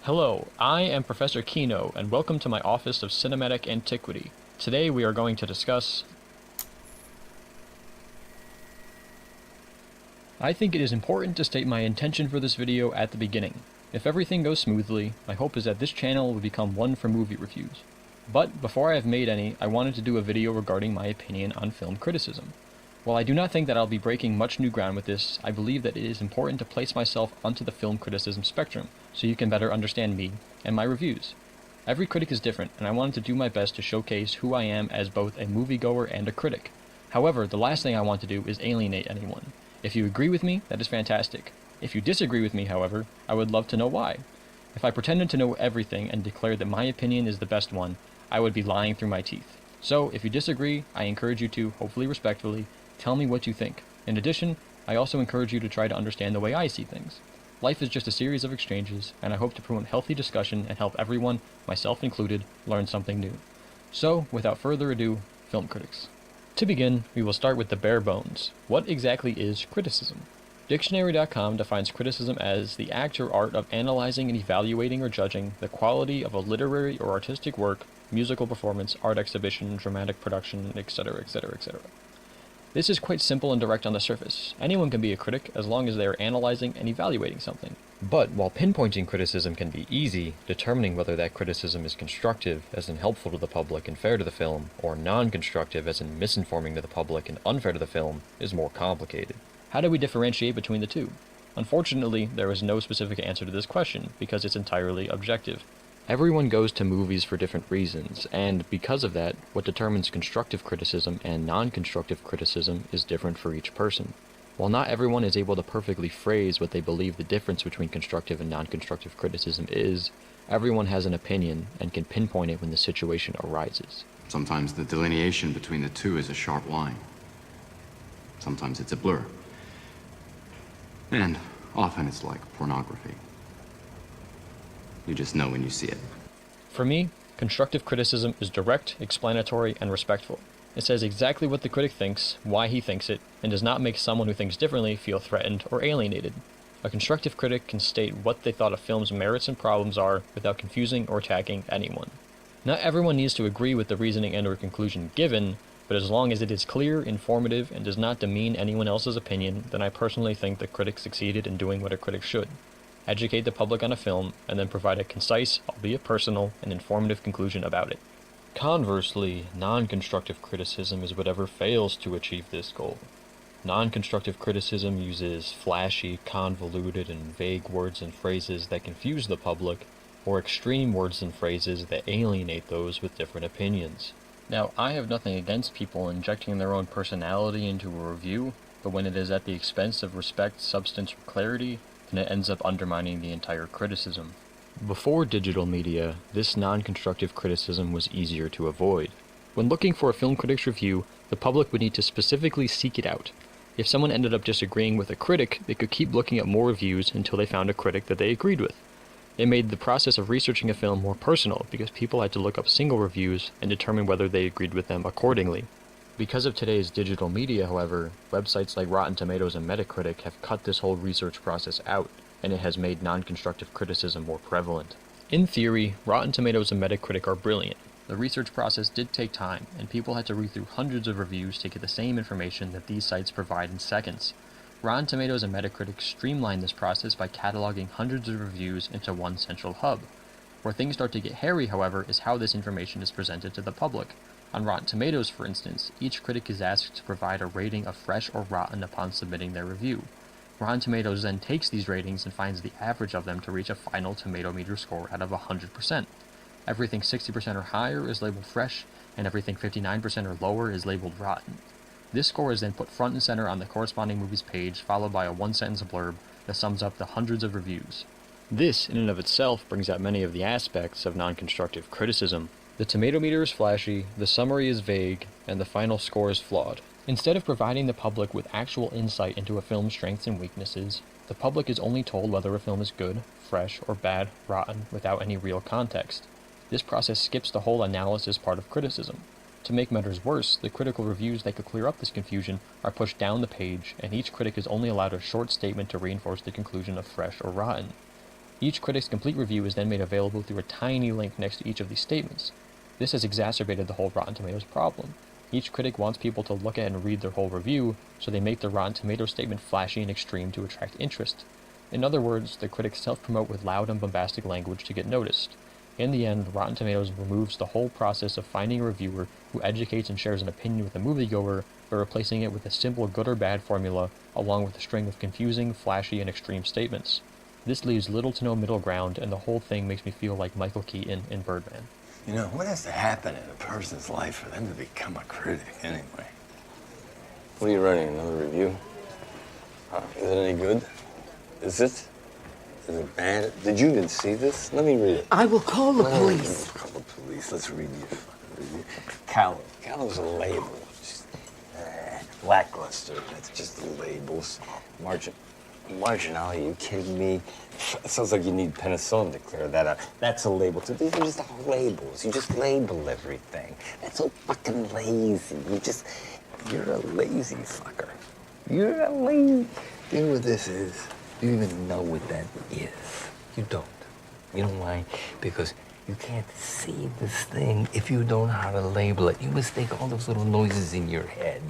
Hello, I am Professor Kino, and welcome to my Office of Cinematic Antiquity. Today we are going to discuss... I think it is important to state my intention for this video at the beginning. If everything goes smoothly, my hope is that this channel will become one for movie reviews. But before I have made any, I wanted to do a video regarding my opinion on film criticism. While I do not think that I'll be breaking much new ground with this, I believe that it is important to place myself onto the film criticism spectrum, so you can better understand me and my reviews. Every critic is different, and I wanted to do my best to showcase who I am as both a moviegoer and a critic. However, the last thing I want to do is alienate anyone. If you agree with me, that is fantastic. If you disagree with me, however, I would love to know why. If I pretended to know everything and declared that my opinion is the best one, I would be lying through my teeth. So, if you disagree, I encourage you to, hopefully respectfully, tell me what you think. In addition, I also encourage you to try to understand the way I see things. Life is just a series of exchanges, and I hope to promote healthy discussion and help everyone, myself included, learn something new. So, without further ado, film critics. To begin, we will start with the bare bones. What exactly is criticism? Dictionary.com defines criticism as the act or art of analyzing and evaluating or judging the quality of a literary or artistic work, musical performance, art exhibition, dramatic production, etc., etc., etc. This is quite simple and direct on the surface. Anyone can be a critic as long as they are analyzing and evaluating something. But while pinpointing criticism can be easy, determining whether that criticism is constructive, as in helpful to the public and fair to the film, or non-constructive, as in misinforming to the public and unfair to the film, is more complicated. How do we differentiate between the two? Unfortunately, there is no specific answer to this question, because it's entirely objective. Everyone goes to movies for different reasons, and because of that, what determines constructive criticism and non-constructive criticism is different for each person. While not everyone is able to perfectly phrase what they believe the difference between constructive and non-constructive criticism is, everyone has an opinion and can pinpoint it when the situation arises. Sometimes the delineation between the two is a sharp line. Sometimes it's a blur. And often it's like pornography. You just know when you see it. For me, constructive criticism is direct, explanatory, and respectful. It says exactly what the critic thinks, why he thinks it, and does not make someone who thinks differently feel threatened or alienated. A constructive critic can state what they thought a film's merits and problems are without confusing or attacking anyone. Not everyone needs to agree with the reasoning and/or conclusion given, but as long as it is clear, informative, and does not demean anyone else's opinion, then I personally think the critic succeeded in doing what a critic should. Educate the public on a film, and then provide a concise, albeit personal, and informative conclusion about it. Conversely, non-constructive criticism is whatever fails to achieve this goal. Non-constructive criticism uses flashy, convoluted, and vague words and phrases that confuse the public, or extreme words and phrases that alienate those with different opinions. Now, I have nothing against people injecting their own personality into a review, but when it is at the expense of respect, substance, or clarity, then it ends up undermining the entire criticism. Before digital media, this non-constructive criticism was easier to avoid. When looking for a film critic's review, the public would need to specifically seek it out. If someone ended up disagreeing with a critic, they could keep looking at more reviews until they found a critic that they agreed with. It made the process of researching a film more personal because people had to look up single reviews and determine whether they agreed with them accordingly. Because of today's digital media, however, websites like Rotten Tomatoes and Metacritic have cut this whole research process out, and it has made non-constructive criticism more prevalent. In theory, Rotten Tomatoes and Metacritic are brilliant. The research process did take time, and people had to read through hundreds of reviews to get the same information that these sites provide in seconds. Rotten Tomatoes and Metacritic streamlined this process by cataloging hundreds of reviews into one central hub. Where things start to get hairy, however, is how this information is presented to the public. On Rotten Tomatoes, for instance, each critic is asked to provide a rating of fresh or rotten upon submitting their review. Rotten Tomatoes then takes these ratings and finds the average of them to reach a final tomato meter score out of 100%. Everything 60% or higher is labeled fresh, and everything 59% or lower is labeled rotten. This score is then put front and center on the corresponding movie's page, followed by a one-sentence blurb that sums up the hundreds of reviews. This, in and of itself, brings out many of the aspects of non-constructive criticism. The tomato meter is flashy, the summary is vague, and the final score is flawed. Instead of providing the public with actual insight into a film's strengths and weaknesses, the public is only told whether a film is good, fresh, or bad, rotten, without any real context. This process skips the whole analysis part of criticism. To make matters worse, the critical reviews that could clear up this confusion are pushed down the page, and each critic is only allowed a short statement to reinforce the conclusion of fresh or rotten. Each critic's complete review is then made available through a tiny link next to each of these statements. This has exacerbated the whole Rotten Tomatoes problem. Each critic wants people to look at and read their whole review, so they make the Rotten Tomatoes statement flashy and extreme to attract interest. In other words, the critics self-promote with loud and bombastic language to get noticed. In the end, Rotten Tomatoes removes the whole process of finding a reviewer who educates and shares an opinion with a moviegoer by replacing it with a simple good or bad formula, along with a string of confusing, flashy, and extreme statements. This leaves little to no middle ground, and the whole thing makes me feel like Michael Keaton in Birdman. You know, what has to happen in a person's life for them to become a critic, anyway? What are you writing, another review? Is it any good? Is it? Is it bad? Did you even see this? Let me read it. I will call the police. Call the police. Let's read your fucking review. Callow. Callow's a label. Just, lackluster. That's just labels. Marginal, are you kidding me? It sounds like you need penicillin to clear that out. That's a label too. These are just all labels. You just label everything. That's so fucking lazy. You're a lazy fucker. You're a lazy. You know what this is? You don't even know what that is. You don't. You know why? Because you can't see this thing if you don't know how to label it. You mistake all those little noises in your head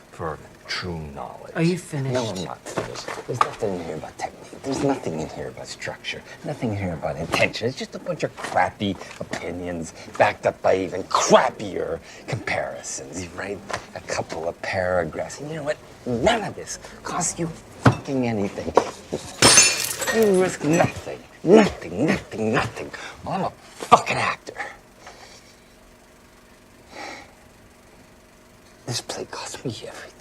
for true knowledge. Are you finished? No, I'm not finished. There's nothing in here about technique. There's nothing in here about structure. Nothing in here about intention. It's just a bunch of crappy opinions backed up by even crappier comparisons. You write a couple of paragraphs, and you know what? None of this costs you fucking anything. You risk nothing. Nothing. Well, I'm a fucking actor. This play cost me everything.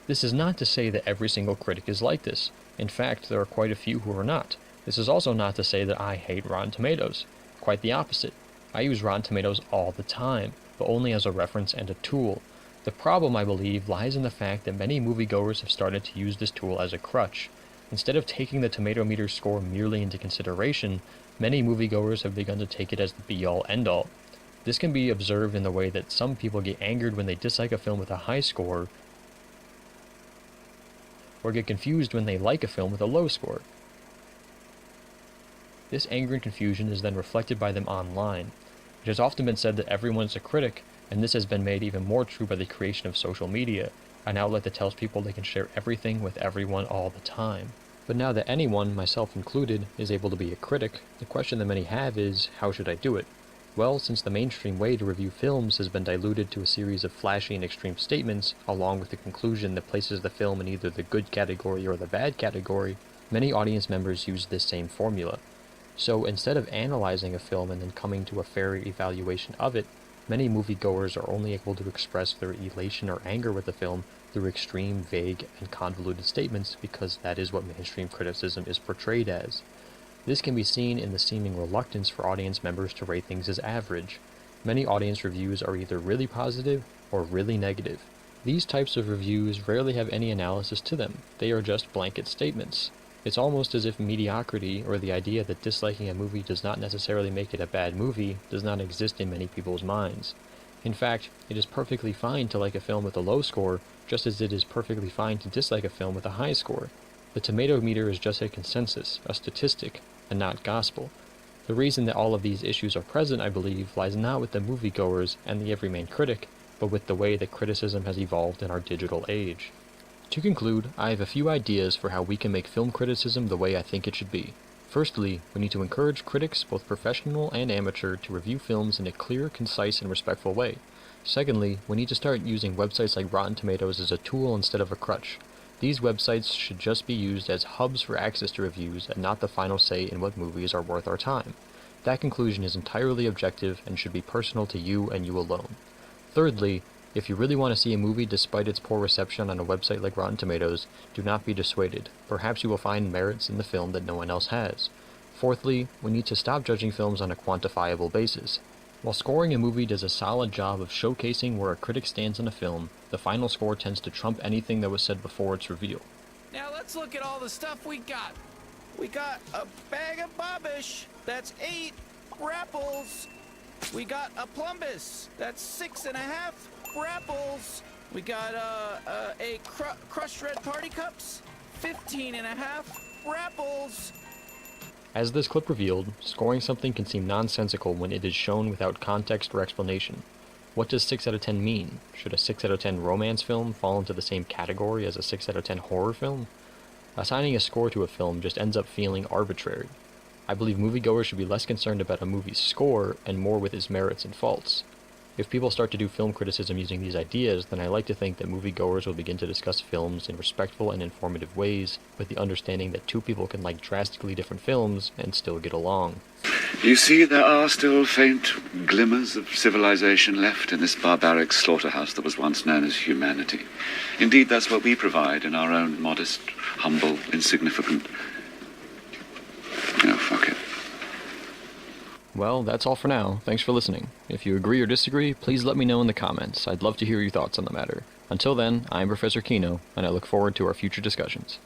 This is not to say that every single critic is like this. In fact, there are quite a few who are not. This is also not to say that I hate Rotten Tomatoes. Quite the opposite. I use Rotten Tomatoes all the time, but only as a reference and a tool. The problem, I believe, lies in the fact that many moviegoers have started to use this tool as a crutch. Instead of taking the tomato meter score merely into consideration, many moviegoers have begun to take it as the be-all, end-all. This can be observed in the way that some people get angered when they dislike a film with a high score, or get confused when they like a film with a low score. This anger and confusion is then reflected by them online. It has often been said that everyone is a critic, and this has been made even more true by the creation of social media, an outlet that tells people they can share everything with everyone all the time. But now that anyone, myself included, is able to be a critic, the question that many have is, how should I do it? Well, since the mainstream way to review films has been diluted to a series of flashy and extreme statements, along with the conclusion that places the film in either the good category or the bad category, many audience members use this same formula. So instead of analyzing a film and then coming to a fair evaluation of it, many moviegoers are only able to express their elation or anger with the film through extreme, vague, and convoluted statements because that is what mainstream criticism is portrayed as. This can be seen in the seeming reluctance for audience members to rate things as average. Many audience reviews are either really positive or really negative. These types of reviews rarely have any analysis to them. They are just blanket statements. It's almost as if mediocrity, or the idea that disliking a movie does not necessarily make it a bad movie, does not exist in many people's minds. In fact, it is perfectly fine to like a film with a low score, just as it is perfectly fine to dislike a film with a high score. The tomato meter is just a consensus, a statistic, and not gospel. The reason that all of these issues are present, I believe, lies not with the moviegoers and the everyman critic, but with the way that criticism has evolved in our digital age. To conclude, I have a few ideas for how we can make film criticism the way I think it should be. Firstly, we need to encourage critics, both professional and amateur, to review films in a clear, concise, and respectful way. Secondly, we need to start using websites like Rotten Tomatoes as a tool instead of a crutch. These websites should just be used as hubs for access to reviews and not the final say in what movies are worth our time. That conclusion is entirely objective and should be personal to you and you alone. Thirdly, if you really want to see a movie despite its poor reception on a website like Rotten Tomatoes, do not be dissuaded. Perhaps you will find merits in the film that no one else has. Fourthly, we need to stop judging films on a quantifiable basis. While scoring a movie does a solid job of showcasing where a critic stands on a film, the final score tends to trump anything that was said before its reveal. Now let's look at all the stuff we got. We got a bag of Bobbish. That's 8 Rapples. We got a Plumbus. That's 6.5 Rapples. We got a crushed red party cups. 15.5 Rapples! As this clip revealed, scoring something can seem nonsensical when it is shown without context or explanation. What does 6 out of 10 mean? Should a 6 out of 10 romance film fall into the same category as a 6 out of 10 horror film? Assigning a score to a film just ends up feeling arbitrary. I believe moviegoers should be less concerned about a movie's score and more with its merits and faults. If people start to do film criticism using these ideas, then I like to think that moviegoers will begin to discuss films in respectful and informative ways, with the understanding that two people can like drastically different films and still get along. You see, there are still faint glimmers of civilization left in this barbaric slaughterhouse that was once known as humanity. Indeed, that's what we provide in our own modest, humble, insignificant... fuck it. Well, that's all for now. Thanks for listening. If you agree or disagree, please let me know in the comments. I'd love to hear your thoughts on the matter. Until then, I'm Professor Kino, and I look forward to our future discussions.